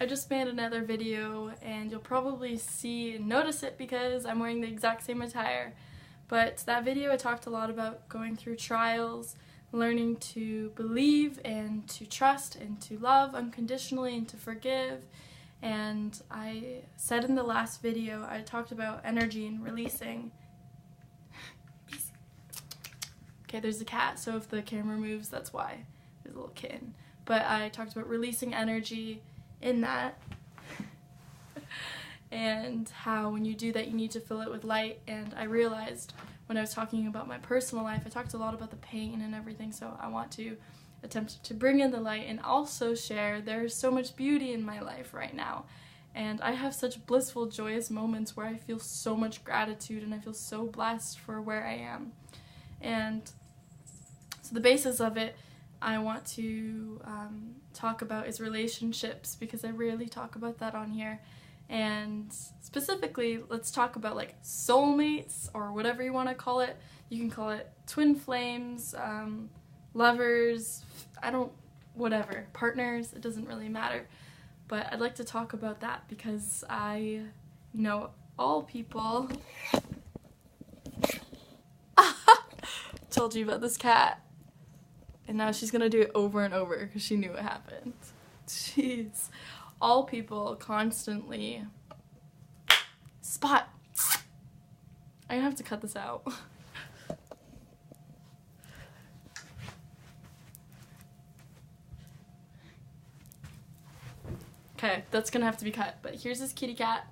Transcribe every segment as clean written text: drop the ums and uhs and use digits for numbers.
I just made another video and you'll probably see and notice it because I'm wearing the exact same attire. But that video I talked a lot about going through trials, learning to believe and to trust and to love unconditionally and to forgive. And I said in the last video I talked about energy and releasing. Okay, there's a cat, so if the camera moves, that's why. There's a little kitten. But I talked about releasing energy in that, and how when you do that you need to fill it with light. And I realized when I was talking about my personal life, I talked a lot about the pain and everything, so I want to attempt to bring in the light and also share there's so much beauty in my life right now. And I have such blissful, joyous moments where I feel so much gratitude and I feel so blessed for where I am. And so the basis of it I want to talk about is relationships, because I rarely talk about that on here. And specifically, let's talk about like soulmates, or whatever you want to call it. You can call it twin flames, lovers, whatever, partners, it doesn't really matter. But I'd like to talk about that because I know all people. Told you about this cat. And now she's gonna do it over and over because she knew what happened. Jeez. All people constantly... Spot! I'm gonna have to cut this out. Okay, that's gonna have to be cut. But here's this kitty cat.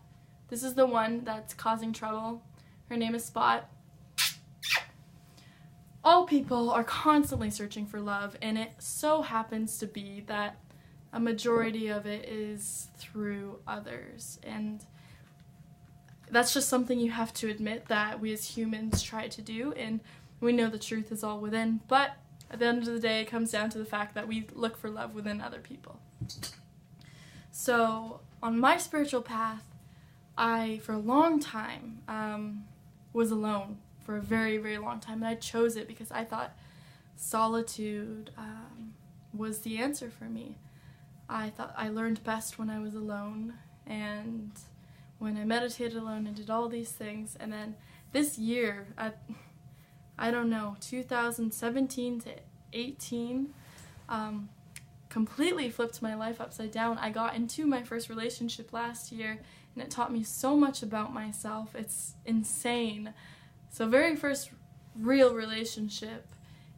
This is the one that's causing trouble. Her name is Spot. All people are constantly searching for love, and it so happens to be that a majority of it is through others. And that's just something you have to admit that we as humans try to do, and we know the truth is all within. But at the end of the day, it comes down to the fact that we look for love within other people. So on my spiritual path, I, for a long time, was alone. For a very, very long time, and I chose it because I thought solitude was the answer for me. I thought I learned best when I was alone, and when I meditated alone and did all these things. And then this year, I don't know, 2017 to 18, completely flipped my life upside down. I got into my first relationship last year, and it taught me so much about myself. It's insane. So very first real relationship,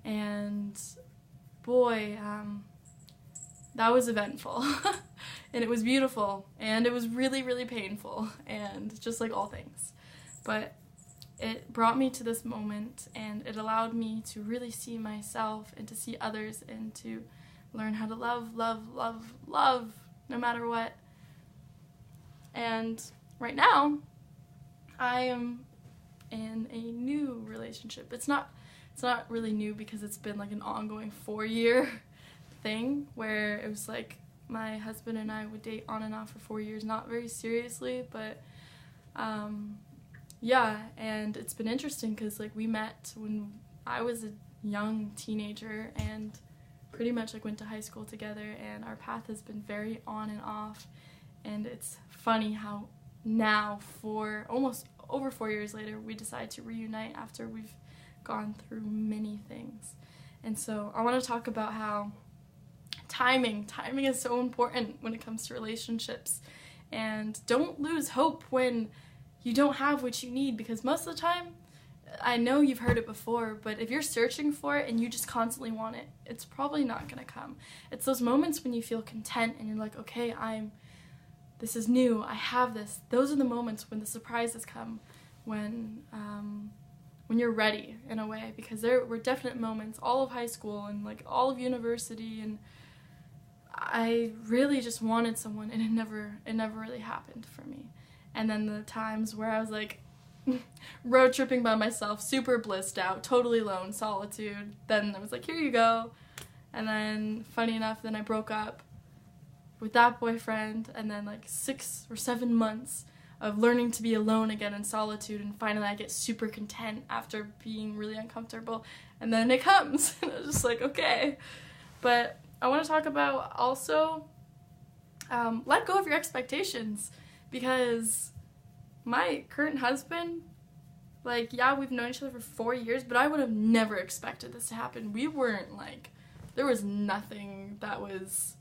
and boy, that was eventful. And it was beautiful, and it was really, really painful, and just like all things. But it brought me to this moment, and it allowed me to really see myself and to see others and to learn how to love, love, love, love, no matter what. And right now, I am in a new relationship. It's not really new because it's been like an ongoing 4-year thing where it was like my husband and I would date on and off for 4 years, not very seriously, but yeah, and it's been interesting because like we met when I was a young teenager and pretty much like went to high school together, and our path has been very on and off. And it's funny how now, for almost over 4 years later, we decide to reunite after we've gone through many things. And so I want to talk about how timing is so important when it comes to relationships. And don't lose hope when you don't have what you need, because most of the time, I know you've heard it before, but if you're searching for it and you just constantly want it, it's probably not going to come. It's those moments when you feel content and you're like, okay, this is new, I have this. Those are the moments when the surprises come, when you're ready in a way, because there were definite moments all of high school and like all of university, and I really just wanted someone, and it never really happened for me. And then the times where I was like road tripping by myself, super blissed out, totally alone, solitude, then I was like, here you go. And then funny enough, then I broke up with that boyfriend, and then like 6 or 7 months of learning to be alone again in solitude, and finally I get super content after being really uncomfortable, and then it comes, and I was just like, okay. But I want to talk about also let go of your expectations, because my current husband, like, yeah, we've known each other for 4 years, but I would have never expected this to happen. We weren't, like, there was nothing that was,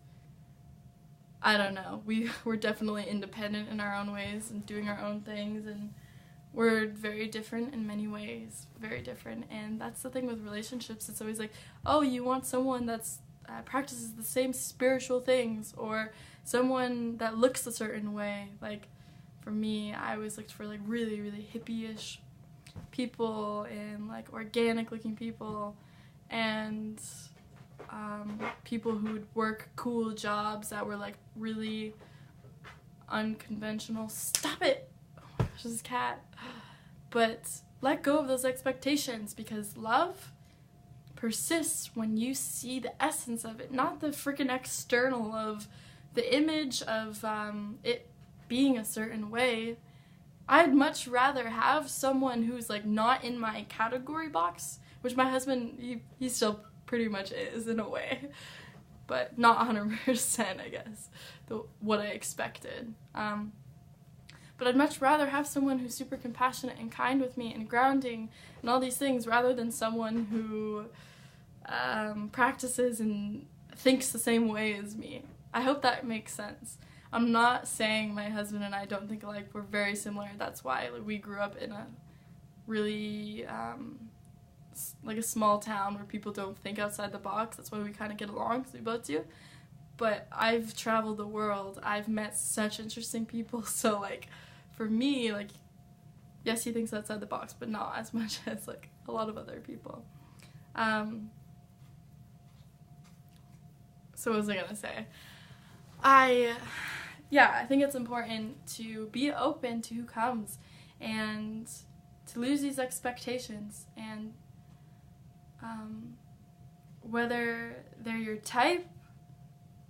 I don't know, we were definitely independent in our own ways and doing our own things, and we're very different in many ways, very different. And that's the thing with relationships. It's always like, oh, you want someone that's practices the same spiritual things, or someone that looks a certain way. Like, for me, I always looked for, like, really, really hippie-ish people and, like, organic-looking people, and people who would work cool jobs that were, like, really unconventional. Stop it! Oh my gosh, this cat. But let go of those expectations, because love persists when you see the essence of it, not the freaking external of the image of it being a certain way. I'd much rather have someone who's, like, not in my category box, which my husband, he still pretty much is in a way, but not 100%, I guess, what I expected. But I'd much rather have someone who's super compassionate and kind with me and grounding and all these things, rather than someone who practices and thinks the same way as me. I hope that makes sense. I'm not saying my husband and I don't think alike. We're very similar. That's why, like, we grew up in a really, like, a small town where people don't think outside the box. That's why we kind of get along, because we both do. But I've traveled the world. I've met such interesting people. So, like, for me, like, yes, he thinks outside the box, but not as much as, like, a lot of other people. So what was I gonna say? I think it's important to be open to who comes, and to lose these expectations, and whether they're your type,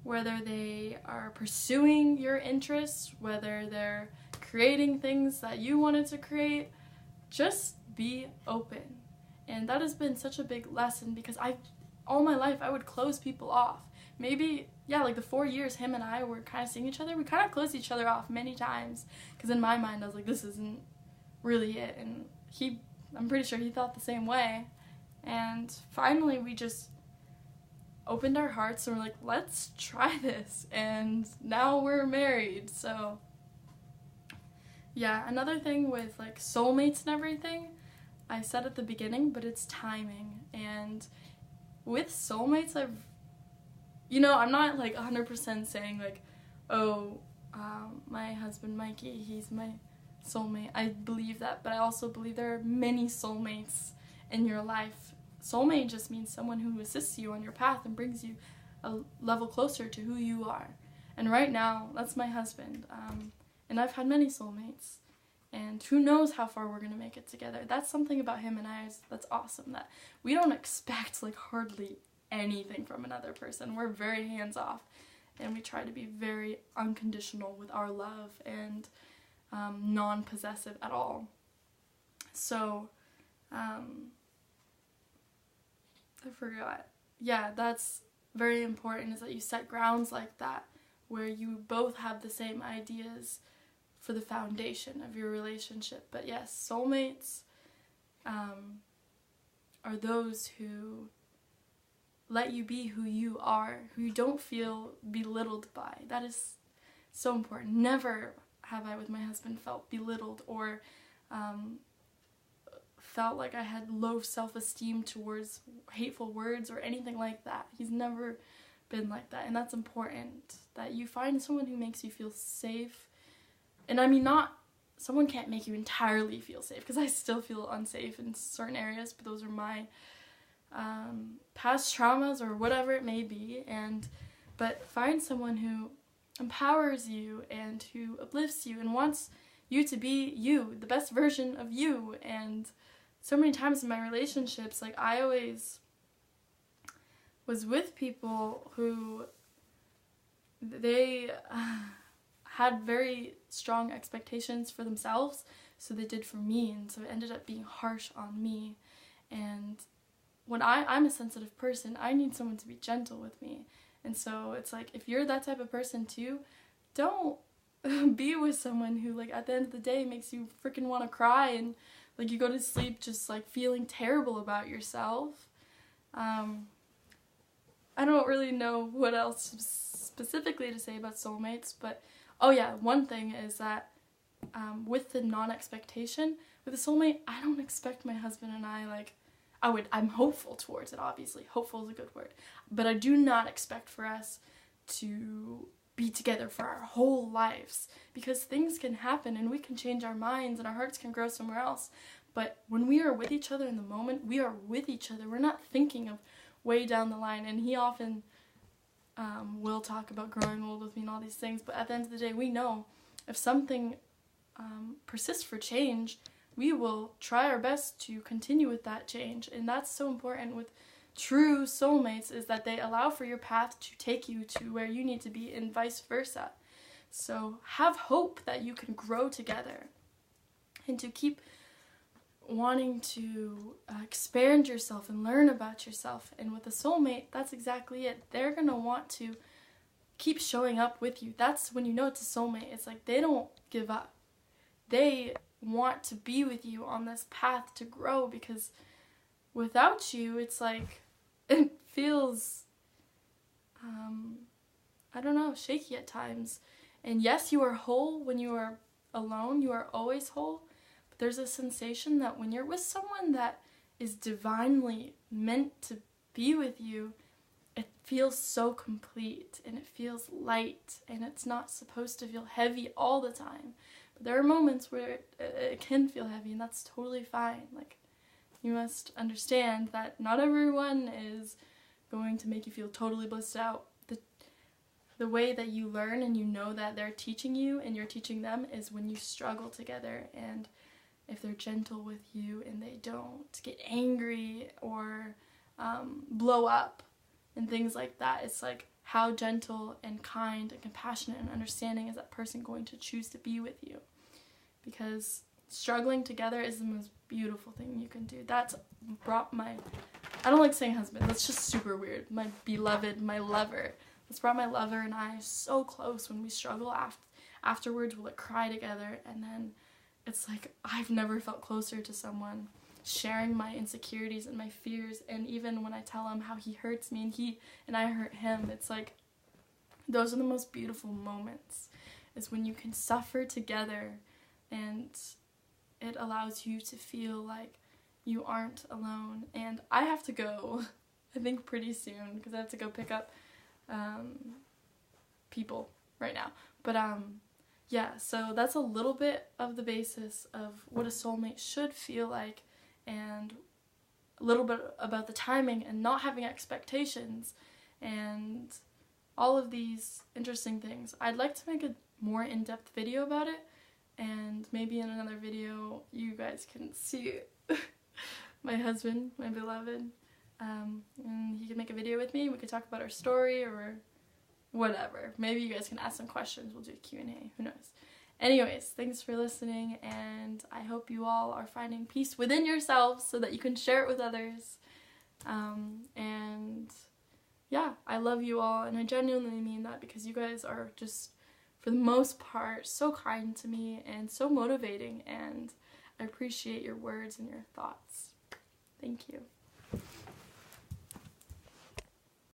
whether they are pursuing your interests, whether they're creating things that you wanted to create, just be open. And that has been such a big lesson, because all my life I would close people off. Maybe, yeah, like the 4 years him and I were kind of seeing each other, we kind of closed each other off many times, because in my mind I was like, this isn't really it, and I'm pretty sure he thought the same way. And finally we just opened our hearts and we're like, let's try this, and now we're married. So yeah, another thing with, like, soulmates and everything, I said at the beginning, but it's timing. And with soulmates, I'm not, like, 100% saying, like, oh, my husband Mikey, he's my soulmate. I believe that, but I also believe there are many soulmates in your life. Soulmate just means someone who assists you on your path and brings you a level closer to who you are. And right now, that's my husband. And I've had many soulmates. And who knows how far we're going to make it together. That's something about him and I that's awesome, that we don't expect, like, hardly anything from another person. We're very hands-off, and we try to be very unconditional with our love, and non-possessive at all. So, I forgot. Yeah, that's very important, is that you set grounds like that, where you both have the same ideas for the foundation of your relationship. But yes, soulmates are those who let you be who you are, who you don't feel belittled by. That is so important. Never have I, with my husband, felt belittled or felt like I had low self-esteem towards hateful words or anything like that. He's never been like that, and that's important, that you find someone who makes you feel safe. And I mean, someone can't make you entirely feel safe, because I still feel unsafe in certain areas, but those are my past traumas or whatever it may be. But find someone who empowers you and who uplifts you and wants you to be you, the best version of you. And so many times in my relationships, like, I always was with people who they had very strong expectations for themselves, so they did for me, and so it ended up being harsh on me. And when I'm a sensitive person, I need someone to be gentle with me. And so it's like, if you're that type of person too, don't be with someone who, like, at the end of the day makes you freaking want to cry, and like you go to sleep just like feeling terrible about yourself. I don't really know what else specifically to say about soulmates, but oh yeah, one thing is that with the non-expectation, with a soulmate, I don't expect my husband and I, like, I'm hopeful towards it, obviously. Hopeful is a good word. But I do not expect for us to be together for our whole lives, because things can happen and we can change our minds and our hearts can grow somewhere else. But when we are with each other in the moment, we are with each other. We're not thinking of way down the line. And he often will talk about growing old with me and all these things. But at the end of the day, we know if something persists for change, we will try our best to continue with that change. And that's so important with true soulmates, is that they allow for your path to take you to where you need to be and vice versa. So have hope that you can grow together and to keep wanting to expand yourself and learn about yourself. And with a soulmate, that's exactly it. They're going to want to keep showing up with you. That's when you know it's a soulmate. It's like they don't give up. They want to be with you on this path to grow, because without you, it's like, it feels, I don't know, shaky at times. And yes, you are whole when you are alone. You are always whole. But there's a sensation that when you're with someone that is divinely meant to be with you, it feels so complete and it feels light, and it's not supposed to feel heavy all the time. But there are moments where it can feel heavy, and that's totally fine. Like, you must understand that not everyone is going to make you feel totally blissed out. The way that you learn and you know that they're teaching you and you're teaching them is when you struggle together, and if they're gentle with you and they don't get angry or blow up and things like that. It's like, how gentle and kind and compassionate and understanding is that person going to choose to be with you? Because struggling together is the most beautiful thing you can do. That's brought my, I don't like saying husband, that's just super weird, my beloved, my lover. That's brought my lover and I so close. When we struggle afterwards, we'll like cry together, and then it's like, I've never felt closer to someone, sharing my insecurities and my fears. And even when I tell him how he hurts me and I hurt him, it's like, those are the most beautiful moments, is when you can suffer together and it allows you to feel like you aren't alone. And I have to go, I think pretty soon, because I have to go pick up people right now. But yeah, so that's a little bit of the basis of what a soulmate should feel like, and a little bit about the timing and not having expectations and all of these interesting things. I'd like to make a more in-depth video about it, and maybe in another video you guys can see my husband, my beloved, and he can make a video with me. We could talk about our story or whatever. Maybe you guys can ask some questions. We'll do a Q&A. Who knows? Anyways, thanks for listening, and I hope you all are finding peace within yourselves so that you can share it with others. And yeah, I love you all, and I genuinely mean that, because you guys are just, for the most part, so kind to me and so motivating, and I appreciate your words and your thoughts. Thank you.